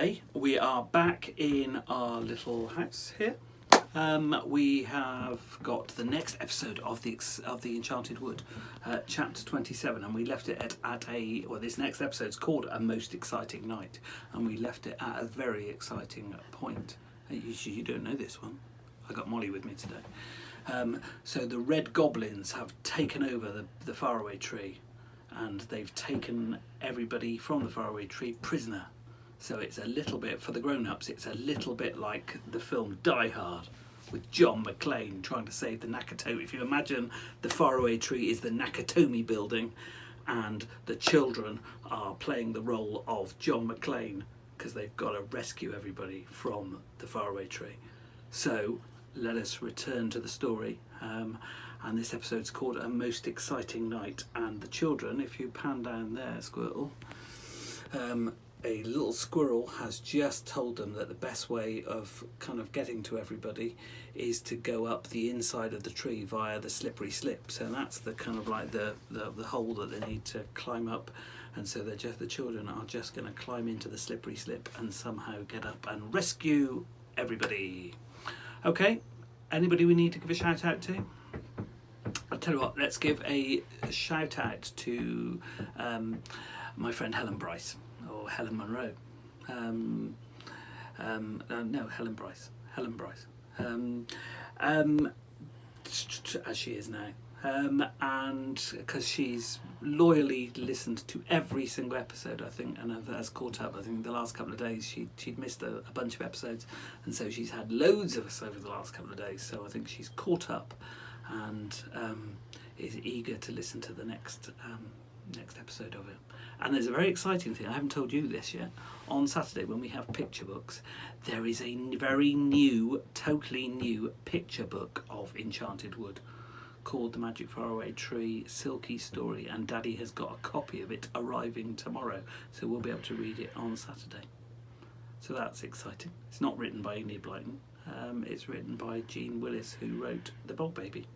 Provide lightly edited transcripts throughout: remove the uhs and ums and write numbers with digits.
Hey, we are back in our little house here. We have got the next episode of the Enchanted Wood, chapter 27, and we left it this next episode's called A Most Exciting Night, and we left it at a very exciting point. You don't know this one. I got Molly with me today. So the red goblins have taken over the faraway tree, and they've taken everybody from the faraway tree prisoner. So it's a little bit, for the grown-ups, it's a little bit like the film Die Hard with John McClane trying to save the Nakatomi. If you imagine the faraway tree is the Nakatomi building and the children are playing the role of John McClane because they've got to rescue everybody from the faraway tree. So let us return to the story. And this episode's called A Most Exciting Night. And the children, if you pan down there, Squirtle, a little squirrel has just told them that the best way of kind of getting to everybody is to go up the inside of the tree via the slippery slip. So that's the kind of like the hole that they need to climb up. And so the children are just going to climb into the slippery slip and somehow get up and rescue everybody. Okay, anybody we need to give a shout out to? I'll tell you what, let's give a shout out to my friend Helen Bryce. Or Helen Monroe. No, Helen Bryce. Helen Bryce. As she is now. And because she's loyally listened to every single episode, I think, and has caught up. I think the last couple of days she'd missed a bunch of episodes, and so she's had loads of us over the last couple of days. So I think she's caught up and is eager to listen to the next episode of it. And there's a very exciting thing, I haven't told you this yet. On Saturday when we have picture books, there is a very new, totally new picture book of Enchanted Wood called The Magic Faraway Tree Silky Story, and Daddy has got a copy of it arriving tomorrow, so we'll be able to read it on Saturday. So that's exciting. It's not written by Enid Blyton, it's written by Jean Willis, who wrote The Bog Baby.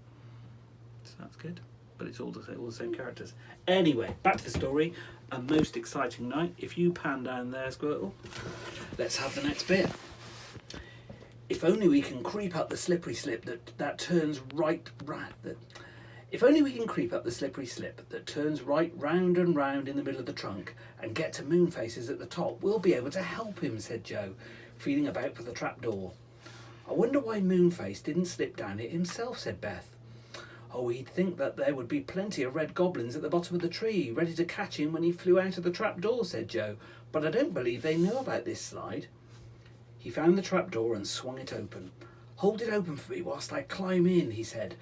So that's good. But it's all the same characters. Anyway, back to the story. A most exciting night. If you pan down there, Squirtle, let's have the next bit. If only we can creep up the slippery slip that turns right round. If only we can creep up the slippery slip that turns right round and round in the middle of the trunk and get to Moonface's at the top, we'll be able to help him, said Joe, feeling about for the trapdoor. I wonder why Moonface didn't slip down it himself, said Beth. Oh, he'd think that there would be plenty of red goblins at the bottom of the tree, ready to catch him when he flew out of the trapdoor, said Joe, but I don't believe they know about this slide. He found the trapdoor and swung it open. Hold it open for me whilst I climb in, he said.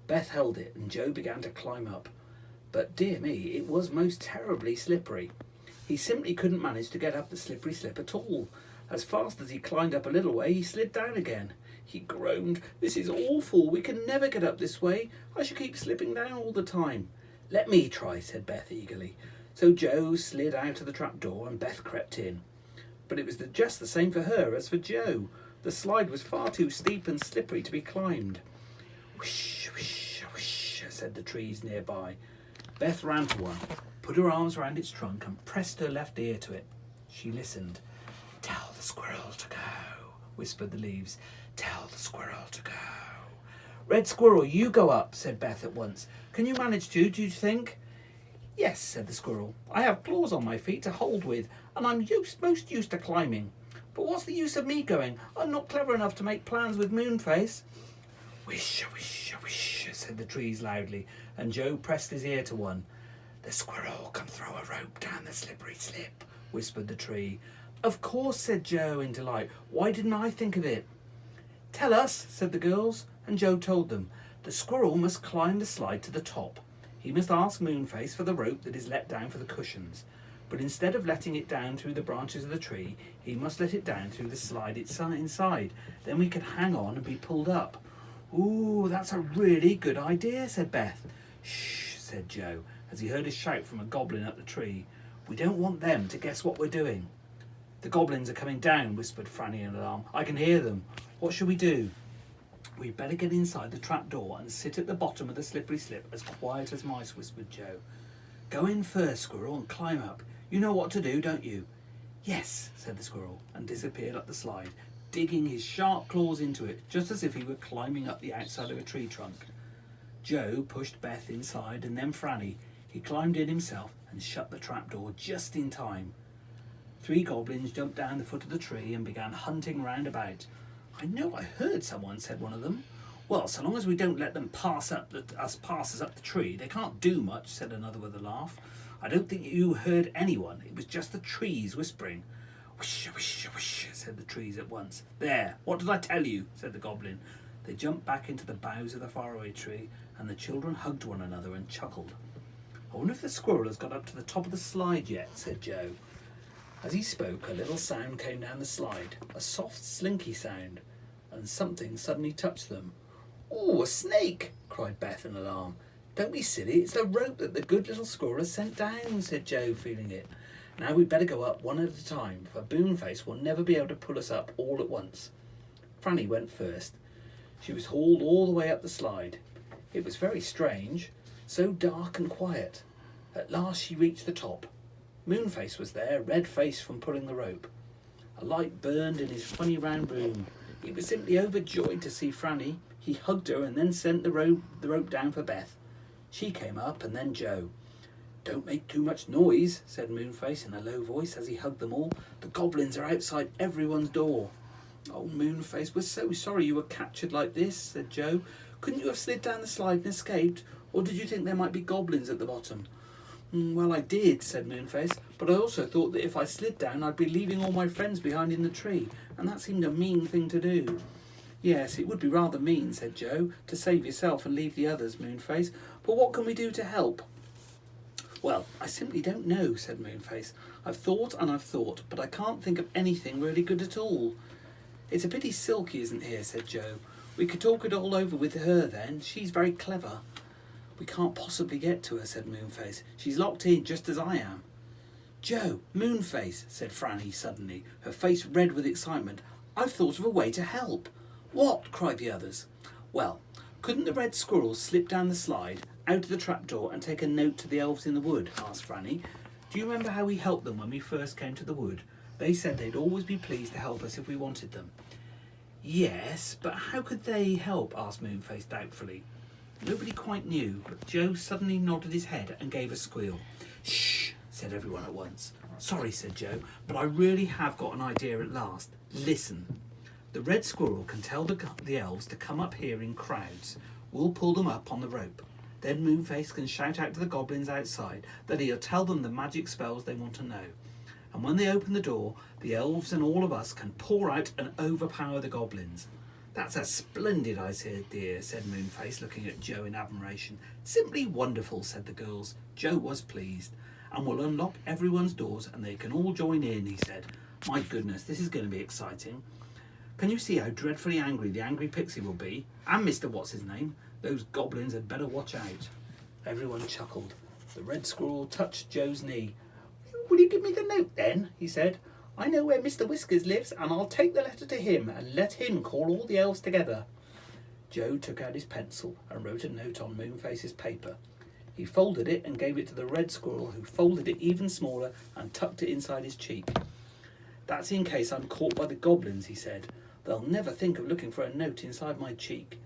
Beth held it and Joe began to climb up. But dear me, it was most terribly slippery. He simply couldn't manage to get up the slippery slip at all. As fast as he climbed up a little way, he slid down again. He groaned. This is awful. We can never get up this way. I shall keep slipping down all the time. Let me try, said Beth eagerly. So Joe slid out of the trapdoor and Beth crept in. But it was just the same for her as for Joe. The slide was far too steep and slippery to be climbed. Whoosh, whoosh, whoosh, said the trees nearby. Beth ran to one, put her arms round its trunk and pressed her left ear to it. She listened. Tell the squirrel to go, whispered the leaves. Tell the squirrel to go. Red Squirrel, you go up, said Beth at once. Can you manage to, do you think? Yes, said the squirrel. I have claws on my feet to hold with, and I'm most used to climbing. But what's the use of me going? I'm not clever enough to make plans with Moonface. Wish, wish, wish, said the trees loudly, and Joe pressed his ear to one. The squirrel can throw a rope down the slippery slip, whispered the tree. Of course, said Joe in delight. Why didn't I think of it? Tell us, said the girls, and Joe told them. The squirrel must climb the slide to the top. He must ask Moonface for the rope that is let down for the cushions. But instead of letting it down through the branches of the tree, he must let it down through the slide inside. Then we can hang on and be pulled up. Ooh, that's a really good idea, said Beth. Shh, said Joe, as he heard a shout from a goblin up the tree. We don't want them to guess what we're doing. The goblins are coming down, whispered Franny in alarm. I can hear them. What shall we do? We'd better get inside the trapdoor and sit at the bottom of the slippery slip as quiet as mice, whispered Joe. Go in first, Squirrel, and climb up. You know what to do, don't you? Yes, said the squirrel, and disappeared up the slide, digging his sharp claws into it, just as if he were climbing up the outside of a tree trunk. Joe pushed Beth inside, and then Franny. He climbed in himself and shut the trapdoor just in time. 3 goblins jumped down the foot of the tree and began hunting round about. I know I heard someone, said one of them. Well, so long as we don't let them pass us up the tree, they can't do much, said another with a laugh. I don't think you heard anyone. It was just the trees whispering. Whoosh, whoosh, whoosh, said the trees at once. There, what did I tell you, said the goblin. They jumped back into the boughs of the faraway tree, and the children hugged one another and chuckled. I wonder if the squirrel has got up to the top of the slide yet, said Joe. As he spoke, a little sound came down the slide, a soft, slinky sound, and something suddenly touched them. Oh, a snake, cried Beth in alarm. Don't be silly, it's the rope that the good little squirrel has sent down, said Joe, feeling it. Now we'd better go up one at a time, for Boomface will never be able to pull us up all at once. Franny went first. She was hauled all the way up the slide. It was very strange, so dark and quiet. At last she reached the top. Moonface was there, red-faced from pulling the rope. A light burned in his funny round room. He was simply overjoyed to see Franny. He hugged her and then sent the rope down for Beth. She came up and then Joe. Don't make too much noise, said Moonface in a low voice as he hugged them all. The goblins are outside everyone's door. Oh, Moonface, we're so sorry you were captured like this, said Joe. Couldn't you have slid down the slide and escaped? Or did you think there might be goblins at the bottom? Well, I did, said Moonface, but I also thought that if I slid down I'd be leaving all my friends behind in the tree, and that seemed a mean thing to do. Yes, it would be rather mean, said Joe, to save yourself and leave the others, Moonface, but what can we do to help? Well, I simply don't know, said Moonface. I've thought and I've thought, but I can't think of anything really good at all. It's a pity Silky isn't here, said Joe. We could talk it all over with her then. She's very clever. We can't possibly get to her, said Moonface. She's locked in just as I am. Joe, Moonface, said Franny suddenly, her face red with excitement. I've thought of a way to help. What? Cried the others. Well, couldn't the red squirrel slip down the slide, out of the trapdoor, and take a note to the elves in the wood? Asked Franny. Do you remember how we helped them when we first came to the wood? They said they'd always be pleased to help us if we wanted them. Yes, but how could they help? Asked Moonface doubtfully. Nobody quite knew, but Joe suddenly nodded his head and gave a squeal. Shh, said everyone at once. Sorry, said Joe, but I really have got an idea at last. Listen. The red squirrel can tell the elves to come up here in crowds. We'll pull them up on the rope. Then Moonface can shout out to the goblins outside that he'll tell them the magic spells they want to know. And when they open the door, the elves and all of us can pour out and overpower the goblins. That's a splendid idea, said Moonface, looking at Joe in admiration. Simply wonderful, said the girls. Joe was pleased. And we'll unlock everyone's doors and they can all join in, he said. My goodness, this is going to be exciting. Can you see how dreadfully angry the angry pixie will be? And Mr. What's-his-name? Those goblins had better watch out. Everyone chuckled. The red squirrel touched Joe's knee. Will you give me the note then? He said. I know where Mr. Whiskers lives, and I'll take the letter to him and let him call all the elves together. Joe took out his pencil and wrote a note on Moonface's paper. He folded it and gave it to the red squirrel, who folded it even smaller and tucked it inside his cheek. That's in case I'm caught by the goblins, he said. They'll never think of looking for a note inside my cheek.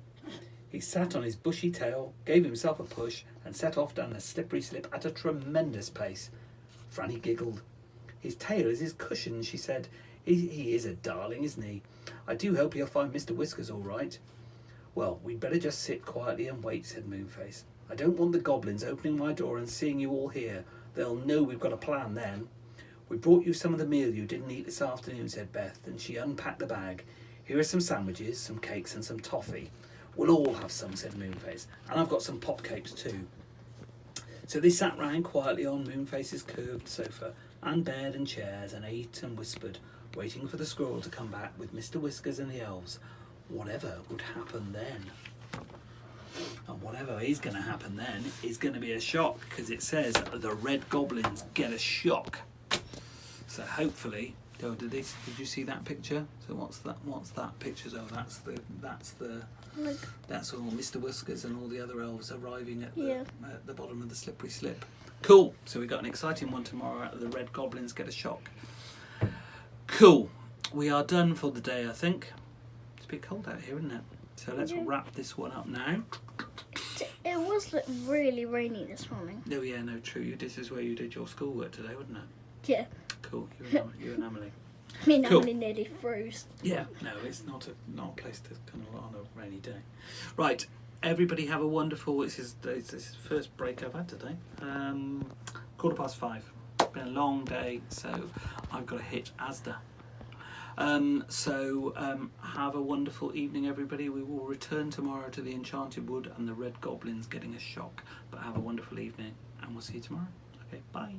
He sat on his bushy tail, gave himself a push, and set off down the slippery slip at a tremendous pace. Franny giggled. His tail is his cushion, she said. He is a darling, isn't he? I do hope he'll find Mr. Whiskers all right. Well, we'd better just sit quietly and wait, said Moonface. I don't want the goblins opening my door and seeing you all here. They'll know we've got a plan then. We brought you some of the meal you didn't eat this afternoon, said Beth, and she unpacked the bag. Here are some sandwiches, some cakes and some toffee. We'll all have some, said Moonface, and I've got some pop cakes too. So they sat round quietly on Moonface's curved sofa, and bed and chairs, and ate and whispered, waiting for the squirrel to come back with Mr. Whiskers and the elves. Whatever would happen then? And whatever is going to happen then is going to be a shock, because it says the red goblins get a shock. So hopefully, did you see that picture? So what's that picture? Oh, that's all Mr. Whiskers and all the other elves arriving at the bottom of the slippery slip. Cool. So we got an exciting one tomorrow out of the red goblins get a shock. Cool. We are done for the day, I think. It's a bit cold out here, isn't it? So let's wrap this one up now. It was really rainy this morning. Oh yeah, no, true. This is where you did your schoolwork today, wasn't it? Yeah. Cool. You and Emily. I mean, Cool. Emily nearly froze. Yeah. No, it's not a place to kind of on a rainy day. Right. Everybody have a wonderful. This is the first break I've had today. 5:15. It's been a long day, so I've got to hit Asda. Have a wonderful evening, everybody. We will return tomorrow to the Enchanted Wood and the Red Goblins getting a shock. But have a wonderful evening, and we'll see you tomorrow. Okay, bye.